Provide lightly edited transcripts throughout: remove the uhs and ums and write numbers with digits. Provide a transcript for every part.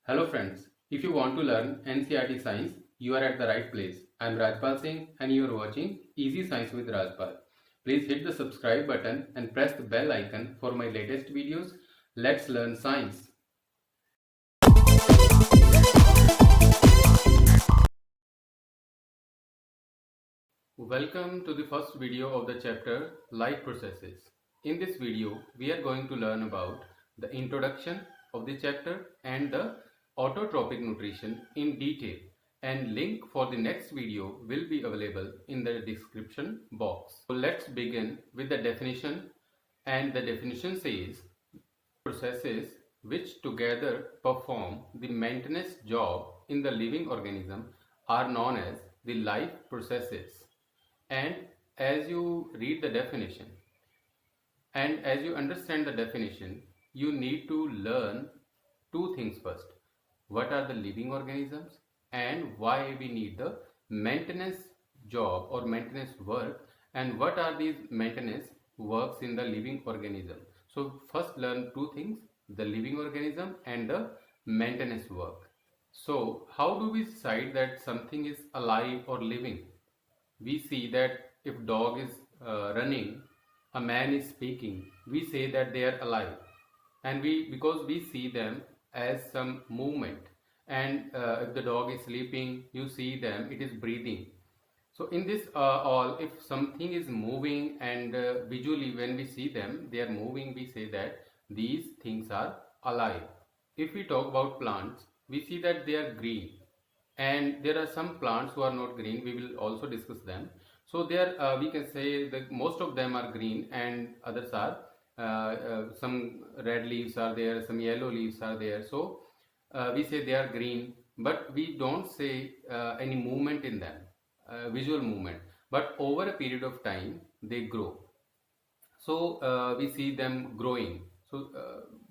Hello friends, if you want to learn NCERT Science, you are at the right place. I am Rajpal Singh and you are watching Easy Science with Rajpal. Please hit the subscribe button and press the bell icon for my latest videos. Let's learn science. Welcome to the first video of the chapter Life Processes. In this video, we are going to learn about the introduction of the chapter and the autotrophic nutrition in detail, and link for the next video will be available in the description box. So let's begin with the definition, and the definition says processes which together perform the maintenance job in the living organism are known as the life processes. And as you read the definition and as you understand the definition, you need to learn two things first. What are the living organisms and why we need the maintenance job or maintenance work, and what are these maintenance works in the living organism. So first learn two things, the living organism and the maintenance work. So how do we decide that something is alive or living? We see that if dog is running, a man is speaking, we say that they are alive, and because we see them as some movement. And if the dog is sleeping, you see them, it is breathing. So in this all, if something is moving and visually when we see them, they are moving, we say that these things are alive. If we talk about plants, we see that they are green, and there are some plants who are not green. We will also discuss them. So there we can say that most of them are green and others are some red leaves are there, some yellow leaves are there. So we say they are green, but we don't say any movement in them, visual movement, but over a period of time they grow. So we see them growing. So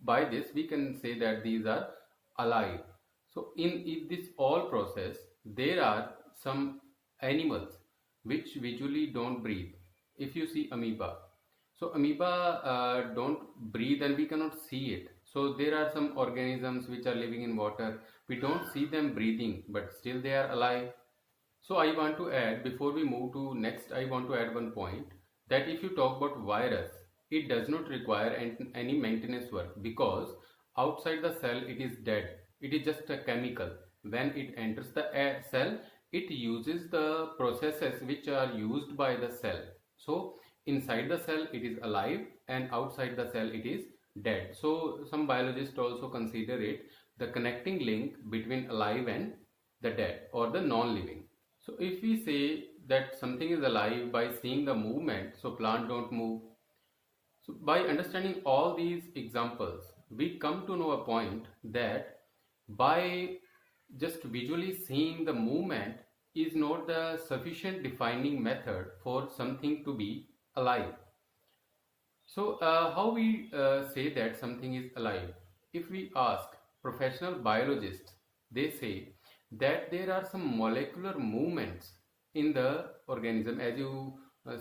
by this we can say that these are alive. So in this all process, there are some animals which visually don't breathe. If you see amoeba, so amoeba don't breathe and we cannot see it. So there are some organisms which are living in water. We don't see them breathing, but still they are alive. So I want to add, before we move to next, I want to add one point, that if you talk about virus, it does not require any maintenance work, because outside the cell it is dead. It is just a chemical. When it enters the cell, it uses the processes which are used by the cell. So inside the cell it is alive, and outside the cell it is dead. So some biologists also consider it the connecting link between alive and the dead or the non-living. So if we say that something is alive by seeing the movement, so plant don't move. So by understanding all these examples, we come to know a point that by just visually seeing the movement is not the sufficient defining method for something to be alive. So how we say that something is alive? If we ask professional biologists, they say that there are some molecular movements in the organism. As you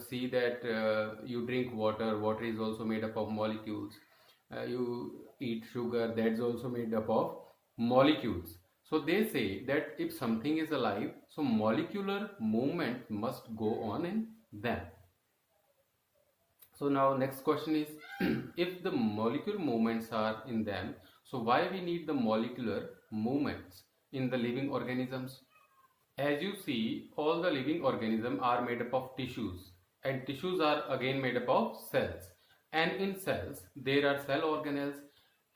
see that you drink water, water is also made up of molecules. You eat sugar, that's also made up of molecules. So they say that if something is alive, so molecular movement must go on in them. So now next question is, if the molecular movements are in them, so why we need the molecular movements in the living organisms? As you see, all the living organisms are made up of tissues, and tissues are again made up of cells. And in cells, there are cell organelles.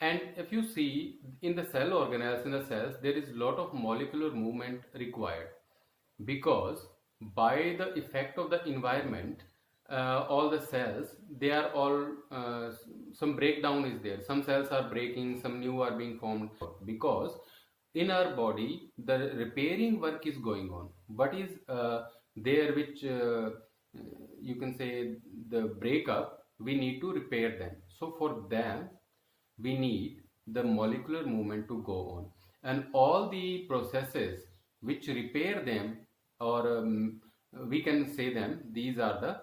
And if you see in the cell organelles, in the cells, there is a lot of molecular movement required, because by the effect of the environment, all the cells, they are all some breakdown is there. Some cells are breaking, some new are being formed, because in our body the repairing work is going on. What is there which you can say the breakup, we need to repair them. So for them we need the molecular movement to go on, and all the processes which repair them, or we can say them, these are the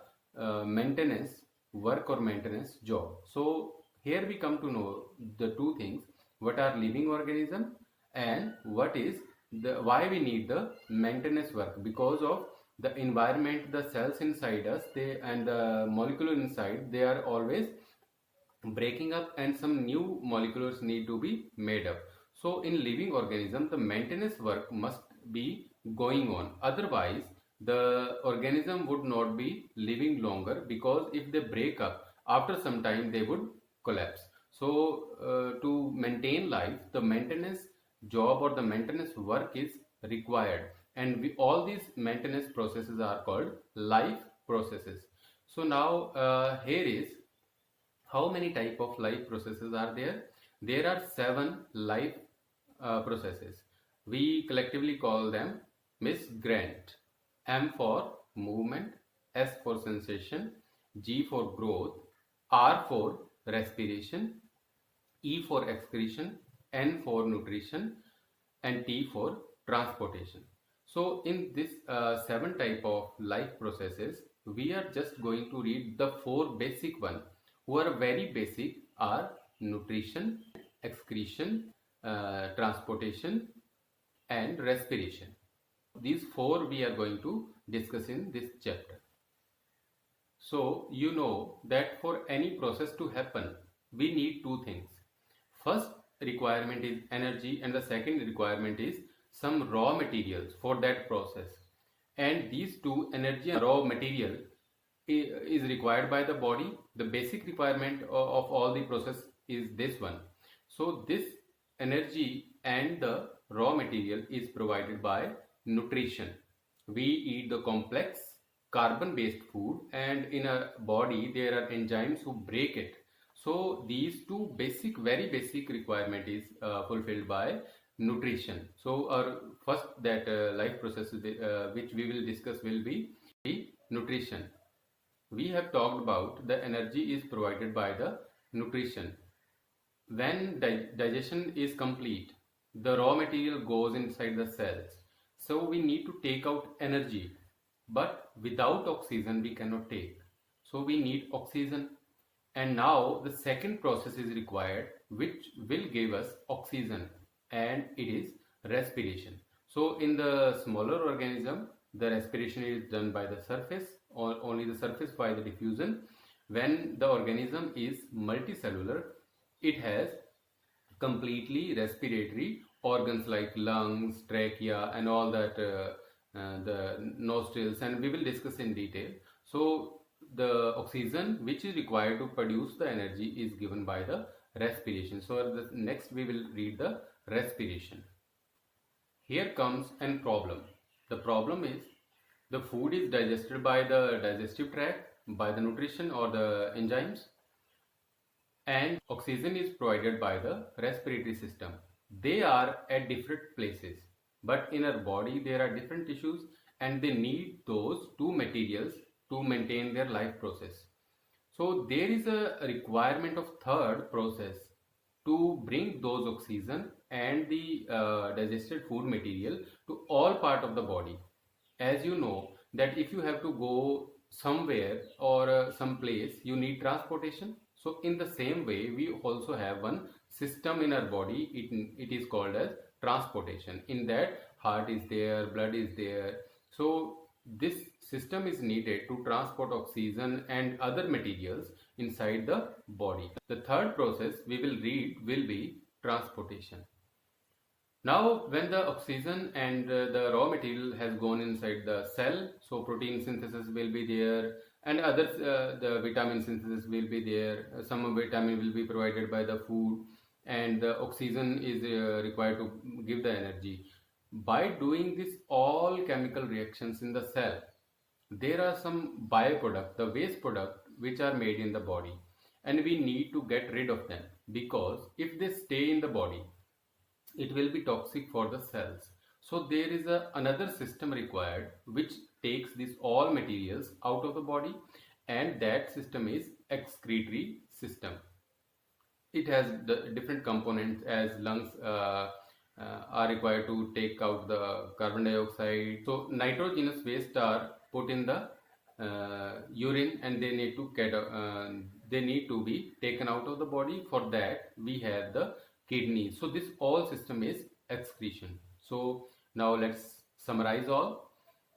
maintenance work or maintenance job. So here we come to know the two things, what are living organism and what is the why we need the maintenance work. Because of the environment, the cells inside us, they and the molecule inside, they are always breaking up and some new molecules need to be made up. So in living organism, the maintenance work must be going on, otherwise the organism would not be living longer, because if they break up after some time they would collapse. So to maintain life, the maintenance job or the maintenance work is required, and all these maintenance processes are called life processes. So now here is how many type of life processes are there. There are 7 life processes. We collectively call them Miss Grant. M for movement, S for sensation, G for growth, R for respiration, E for excretion, N for nutrition, and T for transportation. So in this 7 type of life processes, we are just going to read the 4 basic one, who are very basic, are nutrition, excretion, transportation, and respiration. These 4 we are going to discuss in this chapter. So you know that for any process to happen, we need 2 things. First requirement is energy, and the second requirement is some raw materials for that process. And these 2, energy and raw material, is required by the body. The basic requirement of all the process is this one. So this energy and the raw material is provided by nutrition. We eat the complex carbon based food, and in a body there are enzymes who break it. So these 2 basic, very basic requirement is fulfilled by nutrition. So our first that life process which we will discuss will be nutrition. We have talked about the energy is provided by the nutrition. When digestion is complete, the raw material goes inside the cells. So we need to take out energy, but without oxygen we cannot take. So we need oxygen. And now the second process is required, which will give us oxygen, and it is respiration. So in the smaller organism, the respiration is done by the surface, or only the surface by the diffusion. When the organism is multicellular, it has completely respiratory organs like lungs, trachea, and all that, the nostrils, and we will discuss in detail. So the oxygen which is required to produce the energy is given by the respiration. So next we will read the respiration. Here comes a problem. The problem is the food is digested by the digestive tract, by the nutrition or the enzymes, and oxygen is provided by the respiratory system. They are at different places, but in our body there are different tissues, and they need those 2 materials to maintain their life process. So there is a requirement of third process to bring those oxygen and the digested food material to all part of the body. As you know that if you have to go somewhere or some place, you need transportation. So in the same way, we also have one system in our body. It is called as transportation. In that, heart is there, blood is there. So this system is needed to transport oxygen and other materials inside the body. The third process we will read will be transportation. Now when the oxygen and the raw material has gone inside the cell, so protein synthesis will be there, and other the vitamin synthesis will be there. Some vitamin will be provided by the food, and the oxygen is required to give the energy. By doing this all chemical reactions in the cell, there are some byproduct, the waste product, which are made in the body, and we need to get rid of them, because if they stay in the body, it will be toxic for the cells. So there is another system required which takes these all materials out of the body, and that system is excretory system. It has the different components, as lungs are required to take out the carbon dioxide. So nitrogenous waste are put in the urine, and they need to be taken out of the body. For that we have the kidneys. So this all system is excretion. So now let's summarize all.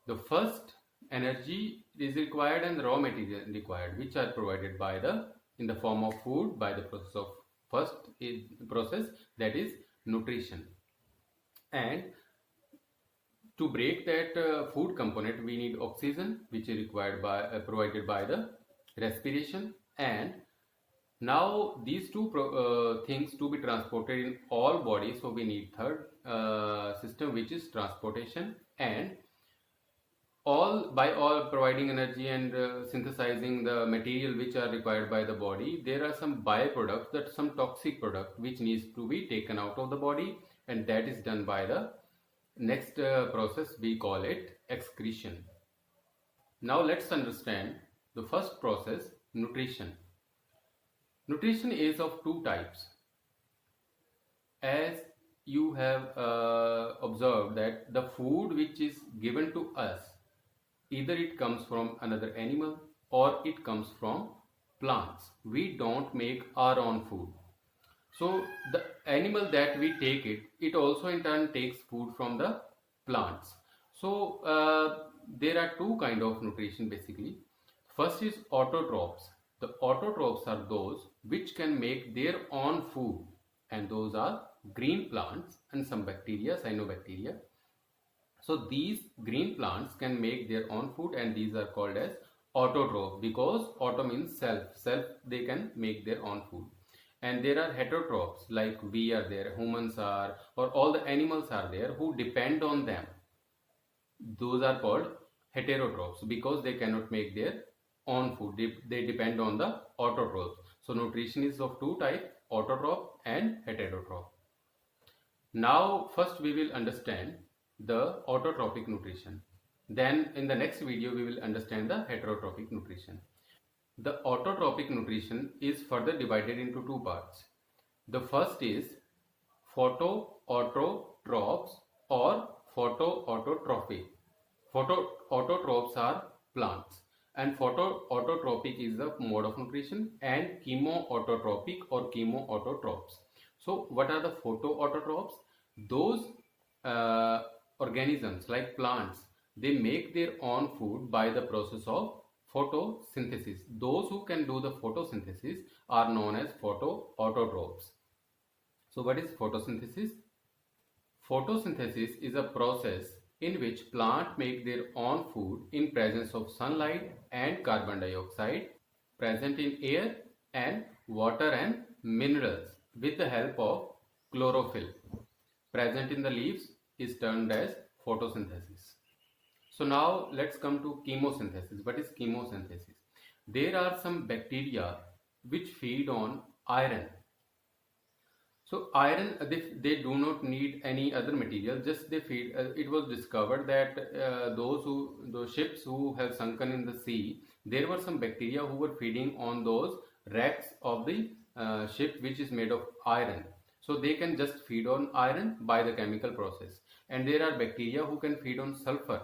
The first, energy is required and raw material required, which are provided by the in the form of food by the process of process, that is nutrition. And to break that food component, we need oxygen, which is required by provided by the respiration. And now these two things to be transported in all bodies, so we need third system, which is transportation. And all providing energy and synthesizing the material which are required by the body, there are some byproducts, that some toxic product which needs to be taken out of the body, and that is done by the next process, we call it excretion. Now let's understand the first process, nutrition. Nutrition is of two types. As you have observed that the food which is given to us, either it comes from another animal or it comes from plants. We don't make our own food. So the animal that we take it also in turn takes food from the plants. So there are two kind of nutrition basically. First is autotrophs. The autotrophs are those which can make their own food, and those are green plants and some bacteria, cyanobacteria. So these green plants can make their own food, and these are called as autotroph, because auto means self they can make their own food. And there are heterotrophs, like we are there, humans are, or all the animals are there who depend on them. Those are called heterotrophs because they cannot make their own food. They depend on the autotrophs. So nutrition is of two types, autotroph and heterotroph. Now first we will understand the autotrophic nutrition. Then in the next video we will understand the heterotrophic nutrition. The autotrophic nutrition is further divided into two parts. The first is photoautotrophs or photoautotrophic. Photoautotrophs are plants, and photoautotrophic is the mode of nutrition, and chemoautotropic or chemoautotrophs. So what are the photoautotrophs? Those organisms like plants, they make their own food by the process of photosynthesis. Those who can do the photosynthesis are known as photoautotrophs. So what is photosynthesis? Photosynthesis is a process in which plants make their own food in presence of sunlight and carbon dioxide present in air and water and minerals with the help of chlorophyll present in the leaves is termed as photosynthesis. So now let's come to chemosynthesis. What is chemosynthesis? There are some bacteria which feed on iron. So iron, they do not need any other material, just they feed. It was discovered that those ships who have sunken in the sea, there were some bacteria who were feeding on those wrecks of the ship which is made of iron. So they can just feed on iron by the chemical process. And there are bacteria who can feed on sulfur.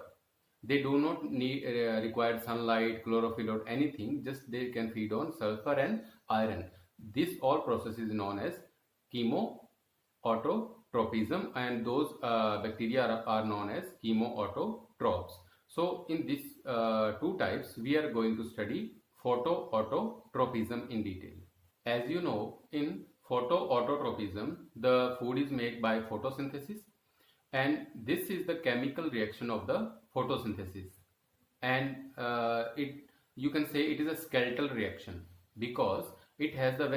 They do not need require sunlight, chlorophyll or anything, just they can feed on sulfur and iron. This all process is known as chemoautotrophism, and those bacteria are known as chemoautotrophs. So in these two types we are going to study photoautotrophism in detail. As you know, in photoautotrophism the food is made by photosynthesis, and this is the chemical reaction of the photosynthesis, and you can say it is a skeletal reaction because it has the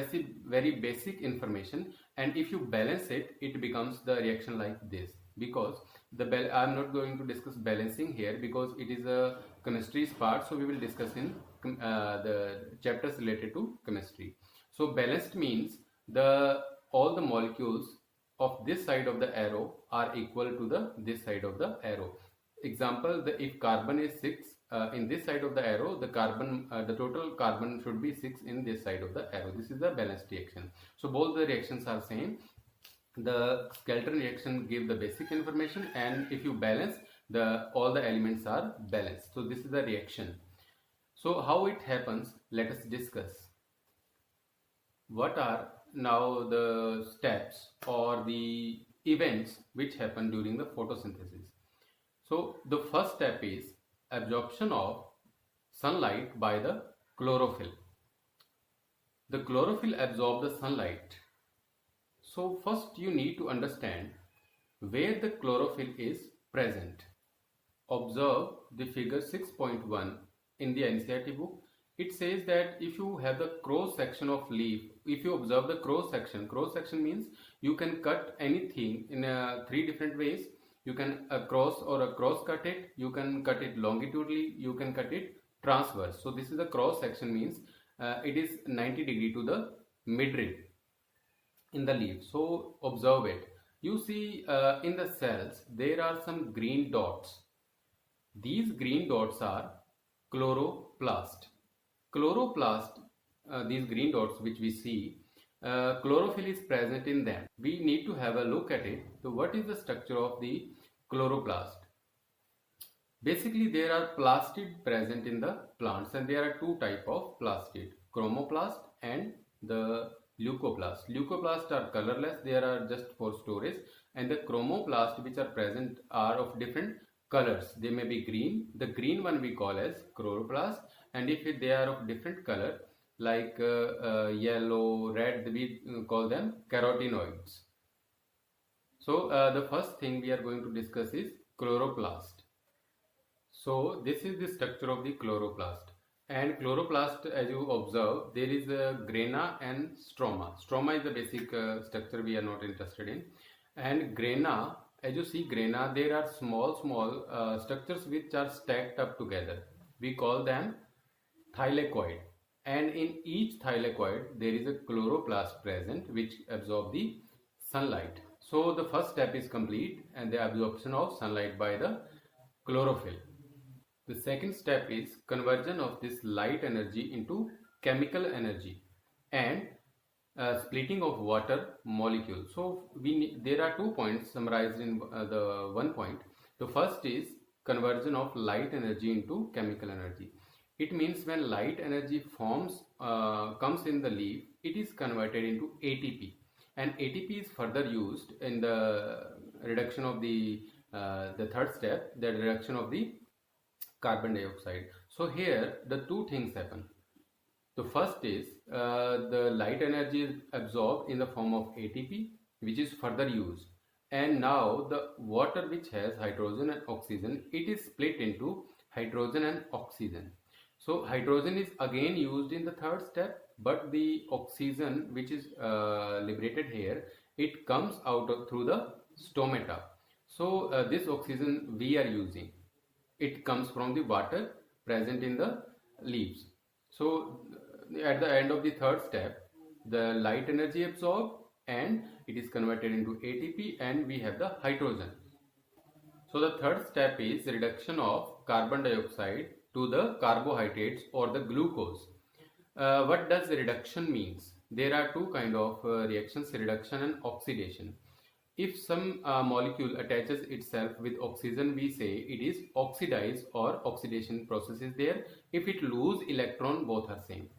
very basic information, and if you balance it, it becomes the reaction like this. Because I am not going to discuss balancing here because it is a chemistry part, so we will discuss in the chapters related to chemistry. So balanced means all the molecules of this side of the arrow are equal to this side of the arrow. Example, if carbon is 6 in this side of the arrow, the total carbon should be 6 in this side of the arrow. This is the balanced reaction. So both the reactions are same. The skeleton reaction give the basic information, and if you balance, all the elements are balanced. So this is the reaction. So how it happens, let us discuss. What are now the steps or the events which happen during the photosynthesis. So the first step is absorption of sunlight by the chlorophyll. The chlorophyll absorbs the sunlight. So first you need to understand where the chlorophyll is present. Observe the figure 6.1 in the NCERT book. It says that if you have the cross section of leaf, if you observe the cross section means you can cut anything in three different ways. You can cross cut it, you can cut it longitudinally, you can cut it transverse. So this is the cross section means it is 90 degree to the midrib in the leaf. So observe it. You see in the cells there are some green dots. These green dots are chloroplast. Chloroplast, these green dots which we see, chlorophyll is present in them. We need to have a look at it. So what is the structure of the chloroplast? Basically there are plastid present in the plants, and there are two type of plastid, chromoplast and the leucoplast. Leucoplast are colorless, they are just for storage, and the chromoplast which are present are of different colors. They may be green. The green one we call as chloroplast, and if they are of different color like yellow, red, we call them carotenoids. So the first thing we are going to discuss is chloroplast. So this is the structure of the chloroplast. And chloroplast, as you observe, there is a grana and stroma. Stroma is the basic structure we are not interested in. And grana, as you see grana, there are small structures which are stacked up together. We call them thylakoid. And in each thylakoid, there is a chloroplast present which absorb the sunlight. So the first step is complete, and the absorption of sunlight by the chlorophyll. The second step is conversion of this light energy into chemical energy and splitting of water molecule. So there are 2 points summarized in the 1 point. The first is conversion of light energy into chemical energy. It means when light energy comes in the leaf, it is converted into ATP, and ATP is further used in the reduction of the third step, the reduction of the carbon dioxide. So here the two things happen. The first is the light energy is absorbed in the form of ATP, which is further used, and now the water which has hydrogen and oxygen, it is split into hydrogen and oxygen. So hydrogen is again used in the third step, but the oxygen which is liberated here, it comes out through the stomata. So this oxygen we are using, it comes from the water present in the leaves. So at the end of the third step, the light energy absorbed and it is converted into ATP, and we have the hydrogen. So the third step is reduction of carbon dioxide to the carbohydrates or the glucose. What does reduction means? There are two kind of reactions, reduction and oxidation. If some molecule attaches itself with oxygen, we say it is oxidized, or oxidation process is there. If it lose electron, both are same.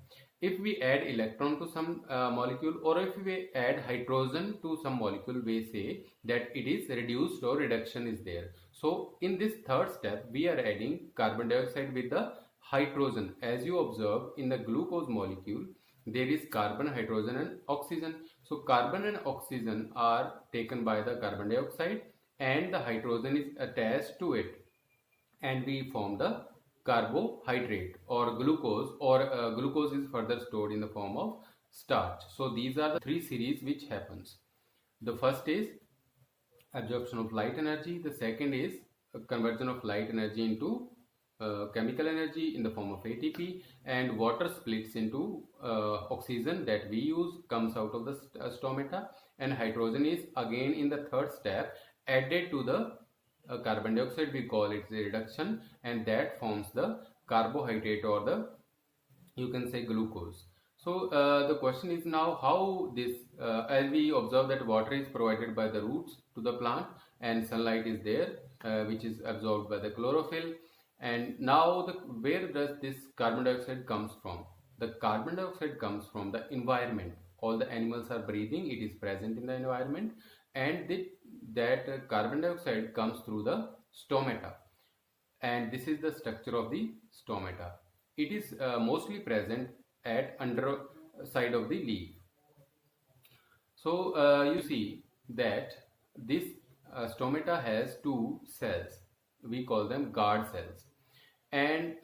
If we add electron to some molecule, or if we add hydrogen to some molecule, we say that it is reduced or reduction is there. So in this third step, we are adding carbon dioxide with the hydrogen. As you observe in the glucose molecule, there is carbon, hydrogen and oxygen. So carbon and oxygen are taken by the carbon dioxide, and the hydrogen is attached to it, and we form the carbohydrate or glucose, or glucose is further stored in the form of starch. So these are the three series which happens. The first is absorption of light energy, the second is conversion of light energy into chemical energy in the form of ATP, and water splits into oxygen that we use, comes out of the stomata, and hydrogen is again in the third step added to the carbon dioxide. We call it the reduction, and that forms the carbohydrate, or the, you can say, glucose. So the question is now how this, as we observe that water is provided by the roots to the plant, and sunlight is there which is absorbed by the chlorophyll. And now where does this carbon dioxide comes from? The carbon dioxide comes from the environment. All the animals are breathing, it is present in the environment, and that carbon dioxide comes through the stomata, and this is the structure of the stomata. It is mostly present at underside of the leaf. So you see that this stomata has two cells. We call them guard cells, and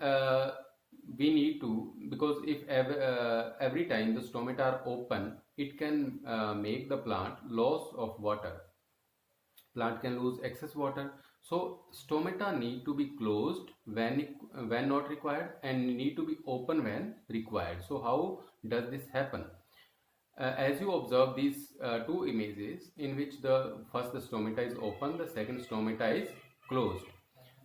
we need to, because if every time the stomata are open, it can make the plant loss of water. Plant can lose excess water. So stomata need to be closed when not required, and need to be open when required. So how does this happen? As you observe these two images, in which the first the stomata is open, the second stomata is closed.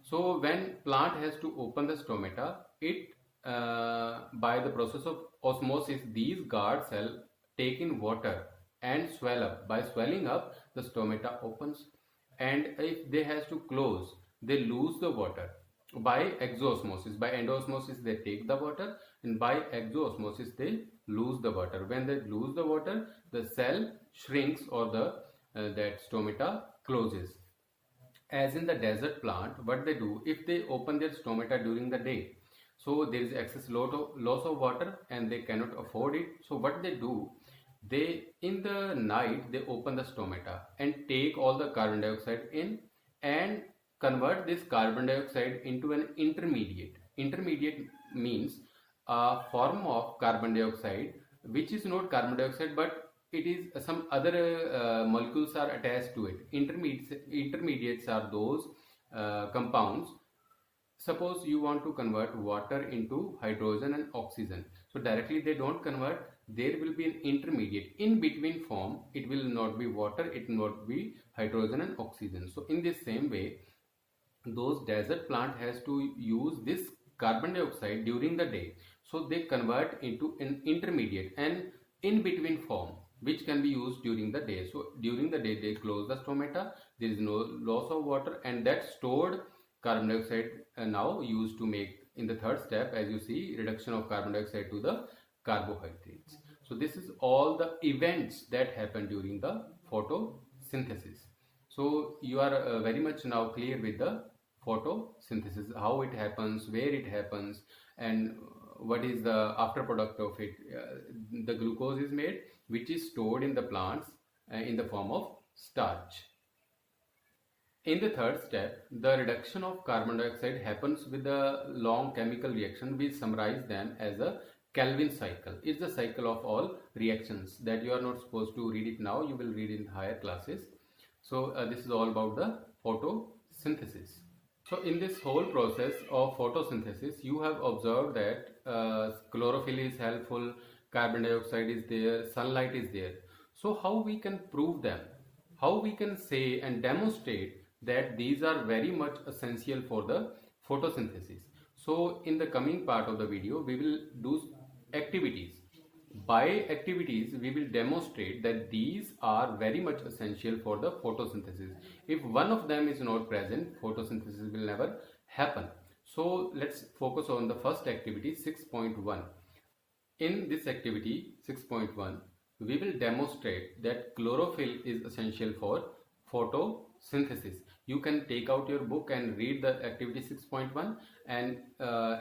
So when plant has to open the stomata, it by the process of osmosis, these guard cells take in water and swell up. By swelling up, the stomata opens, and if they has to close, they lose the water by exosmosis. By endosmosis they take the water, and by exosmosis they lose the water. When they lose the water, the cell shrinks, or the that stomata closes. As in the desert plant, what they do, if they open their stomata during the day, so there is excess loss of water and they cannot afford it. So what they do, they in the night they open the stomata and take all the carbon dioxide in, and convert this carbon dioxide into an intermediate. Intermediate means a form of carbon dioxide which is not carbon dioxide, but it is some other molecules are attached to it. Intermediates are those compounds. Suppose you want to convert water into hydrogen and oxygen, so directly they don't convert. There will be an intermediate in between form. It will not be water, it will not be hydrogen and oxygen. So in this same way, those desert plant has to use this carbon dioxide during the day, so they convert into an intermediate and in between form, which can be used during the day. So during the day they close the stomata, there is no loss of water, and that stored carbon dioxide now used to make, in the third step, as you see, reduction of carbon dioxide to the carbohydrates. So this is all the events that happen during the photosynthesis. So you are very much now clear with the photosynthesis, how it happens, where it happens, and what is the after product of it. The glucose is made, which is stored in the plants in the form of starch. In the third step, the reduction of carbon dioxide happens with a long chemical reaction. We summarize them as a Calvin cycle. It's the cycle of all reactions that you are not supposed to read it now. You will read in higher classes. So this is all about the photosynthesis. So in this whole process of photosynthesis, you have observed that chlorophyll is helpful, carbon dioxide is there, sunlight is there. So how we can prove them? How we can say and demonstrate that these are very much essential for the photosynthesis? So in the coming part of the video, we will do activities. By activities, we will demonstrate that these are very much essential for the photosynthesis. If one of them is not present, photosynthesis will never happen. So let's focus on the first activity, 6.1. In this activity 6.1, we will demonstrate that chlorophyll is essential for photosynthesis. You can take out your book and read the activity 6.1, and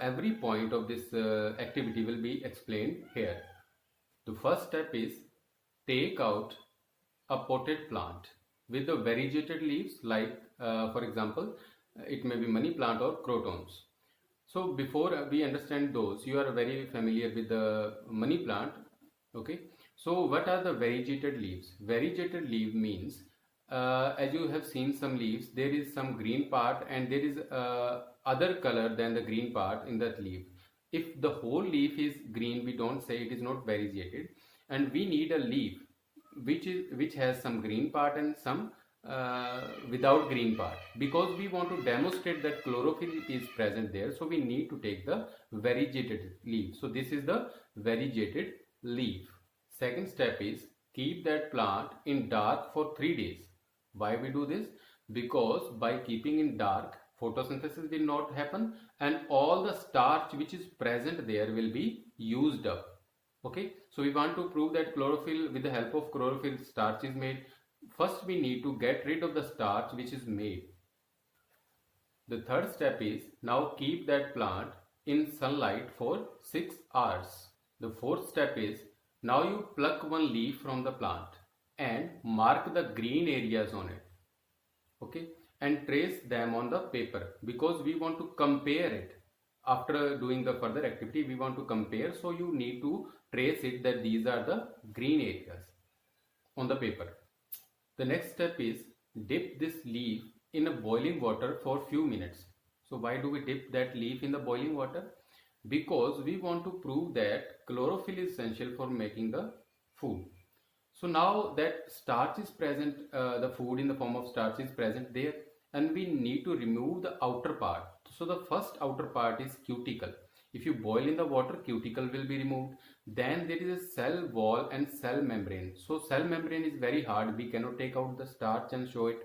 every point of this activity will be explained here. The first step is take out a potted plant with the variegated leaves, like for example, it may be money plant or crotons. So before we understand those, you are very familiar with the money plant. Okay, so what are the variegated leaves? Variegated leaf means as you have seen some leaves, there is some green part and there is other color than the green part in that leaf. If the whole leaf is green, we don't say it is not variegated, and we need a leaf which has some green part and some without green part, because we want to demonstrate that chlorophyll is present there. So we need to take the variegated leaf. So this is the variegated leaf. Second step is keep that plant in dark for 3 days. Why we do this? Because by keeping in dark, photosynthesis will not happen and all the starch which is present there will be used up. Okay, so we want to prove that chlorophyll, with the help of chlorophyll, starch is made. First we need to get rid of the starch which is made. The third step is now keep that plant in sunlight for 6 hours. The fourth step is now you pluck one leaf from the plant and mark the green areas on it. Okay, and trace them on the paper because we want to compare it. After doing the further activity, we want to compare, so you need to trace it that these are the green areas on the paper. The next step is dip this leaf in a boiling water for few minutes. So why do we dip that leaf in the boiling water? Because we want to prove that chlorophyll is essential for making the food. So now that starch is present, the food in the form of starch is present there, and we need to remove the outer part. So the first outer part is cuticle. If you boil in the water, cuticle will be removed. Then there is a cell wall and cell membrane. So cell membrane is very hard. We cannot take out the starch and show it.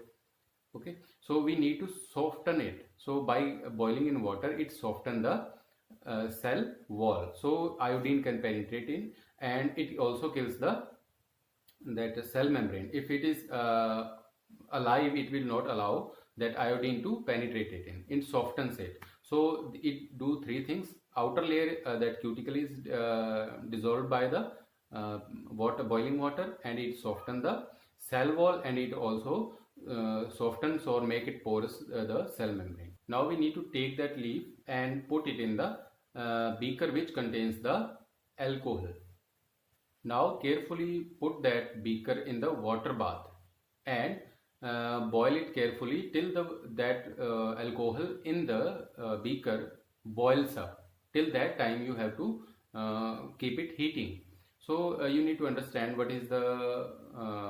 Okay. So we need to soften it. So by boiling in water, it softens the cell wall. So iodine can penetrate in, and it also kills that cell membrane. If it is alive, it will not allow that iodine to penetrate it in. It softens it. So it do three things. Outer layer, that cuticle is dissolved by the boiling water, and it softens the cell wall, and it also softens or make it porous the cell membrane. Now we need to take that leaf and put it in the beaker which contains the alcohol. Now carefully put that beaker in the water bath and boil it carefully till that alcohol in the beaker boils up. Till that time you have to keep it heating. So you need to understand what is the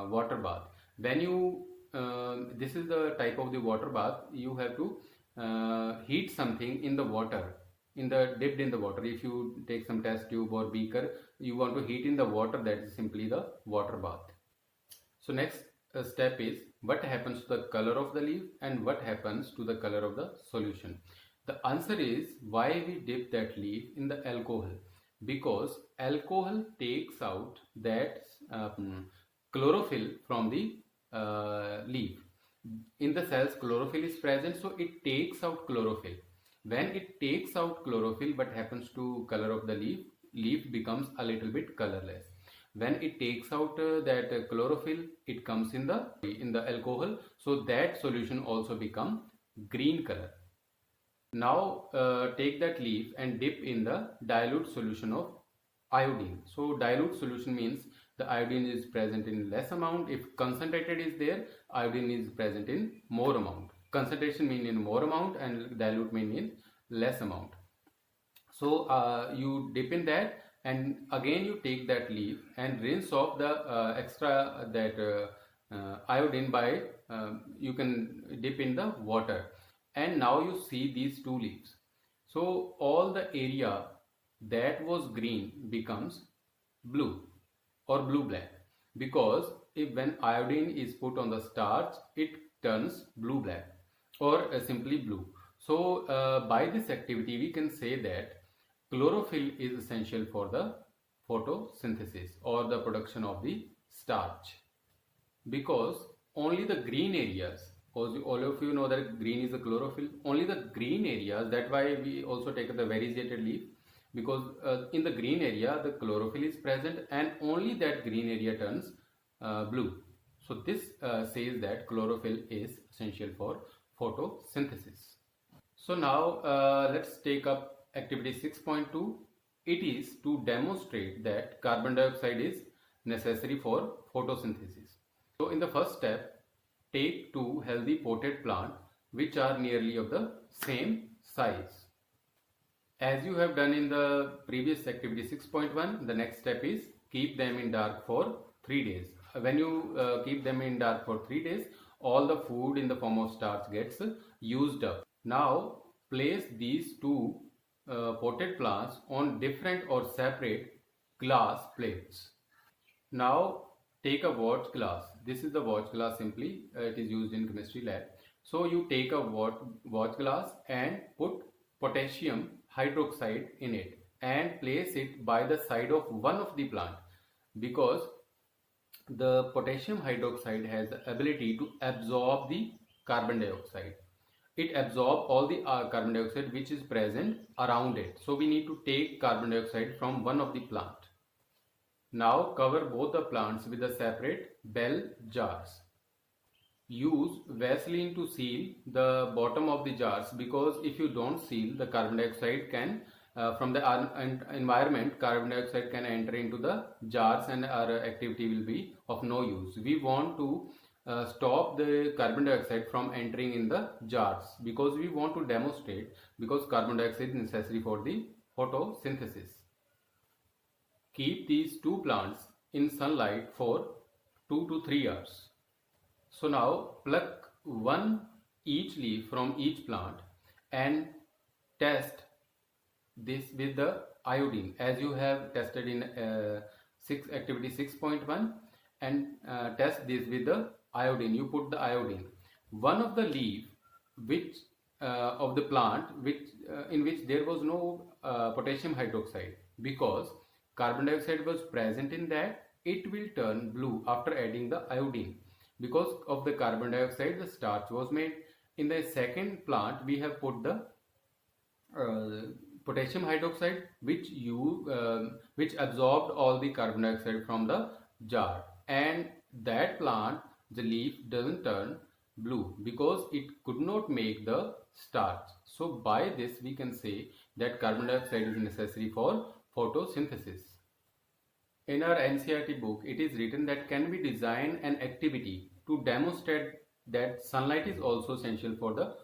water bath. When you this is the type of the water bath. You have to heat something in the water, dipped in the water. If you take some test tube or beaker, you want to heat in the water, that is simply the water bath. So next step is what happens to the color of the leaf and what happens to the color of the solution. The answer is why we dip that leaf in the alcohol, because alcohol takes out that chlorophyll from the leaf. In the cells chlorophyll is present, so it takes out chlorophyll. When it takes out chlorophyll, what happens to color of the leaf? Leaf becomes a little bit colorless. When it takes out that chlorophyll, it comes in the alcohol, so that solution also become green color. Now take that leaf and dip in the dilute solution of iodine. So dilute solution means the iodine is present in less amount. If concentrated is there, iodine is present in more amount. Concentration mean in more amount and dilute mean in less amount. So you dip in that, and again you take that leaf and rinse off the extra iodine by you can dip in the water, and now you see these two leaves. So all the area that was green becomes blue or blue black, because when iodine is put on the starch, it turns blue black or simply blue. So by this activity we can say that chlorophyll is essential for the photosynthesis or the production of the starch, because only the green areas, all of you know that green is the chlorophyll, only the green areas, that's why we also take the variegated leaf, because in the green area the chlorophyll is present and only that green area turns blue. So this says that chlorophyll is essential for photosynthesis. So now let's take up activity 6.2. It is to demonstrate that carbon dioxide is necessary for photosynthesis. So in the first step, take two healthy potted plants which are nearly of the same size. As you have done in the previous activity 6.1, the next step is keep them in dark for 3 days. When you keep them in dark for 3 days, all the food in the form of starch gets used up. Now place these two potted plants on different or separate glass plates. Now take a watch glass. This is the watch glass simply. It is used in chemistry lab. So you take a watch glass and put potassium hydroxide in it and place it by the side of one of the plant, because the potassium hydroxide has the ability to absorb the carbon dioxide. It absorbs all the carbon dioxide which is present around it. So we need to take carbon dioxide from one of the plant. Now cover both the plants with the separate bell jars. Use Vaseline to seal the bottom of the jars, because if you don't seal, the carbon dioxide can from the environment, carbon dioxide can enter into the jars and our activity will be of no use. We want to stop the carbon dioxide from entering in the jars, because we want to demonstrate, because carbon dioxide is necessary for the photosynthesis. Keep these two plants in sunlight for 2 to 3 hours. So now pluck one each leaf from each plant and test this with the iodine, as you have tested in activity 6.1, and test this with the iodine. You put the iodine. One of the leaf which of the plant which in which there was no potassium hydroxide, because carbon dioxide was present in that, it will turn blue after adding the iodine. Because of the carbon dioxide, the starch was made. In the second plant, we have put the potassium hydroxide, which absorbed all the carbon dioxide from the jar, and that plant, the leaf doesn't turn blue because it could not make the starch. So by this we can say that carbon dioxide is necessary for photosynthesis. In our NCERT book, it is written that can we design an activity to demonstrate that sunlight is also essential for the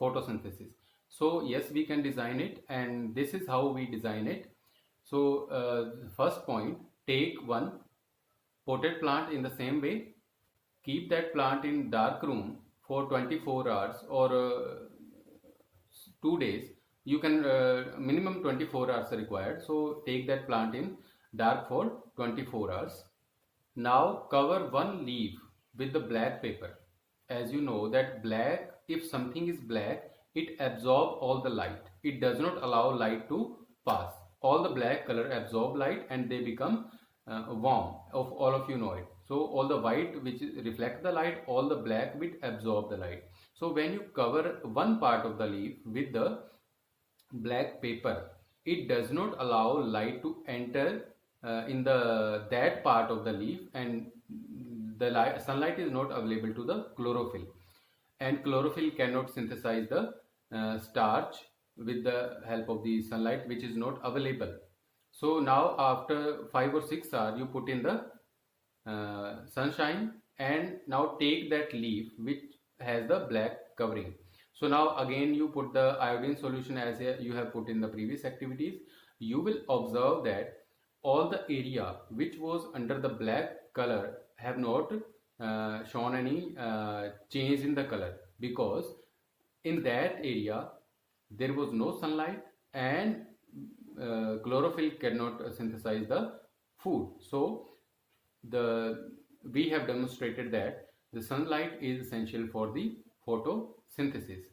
photosynthesis. So yes, we can design it, and this is how we design it. So first point, take one potted plant in the same way. Keep that plant in dark room for 24 hours or 2 days. You can minimum 24 hours are required. So take that plant in dark for 24 hours. Now cover one leaf with the black paper. As you know that black, if something is black, it absorbs all the light. It does not allow light to pass. All the black color absorb light and they become warm. Of all of you know it. So all the white which reflect the light, all the black which absorb the light. So when you cover one part of the leaf with the black paper, it does not allow light to enter in that part of the leaf, and the sunlight is not available to the chlorophyll, and chlorophyll cannot synthesize the starch with the help of the sunlight, which is not available. So now after 5 or 6 hours you put in the sunshine, and now take that leaf which has the black covering. So now again you put the iodine solution as you have put in the previous activities. You will observe that all the area which was under the black color have not shown any change in the color, because in that area there was no sunlight and chlorophyll cannot synthesize the food. So we have demonstrated that the sunlight is essential for the photosynthesis.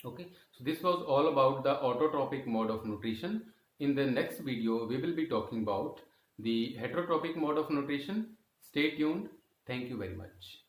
Okay, so this was all about the autotrophic mode of nutrition. In the next video, we will be talking about the heterotrophic mode of nutrition. Stay tuned. Thank you very much.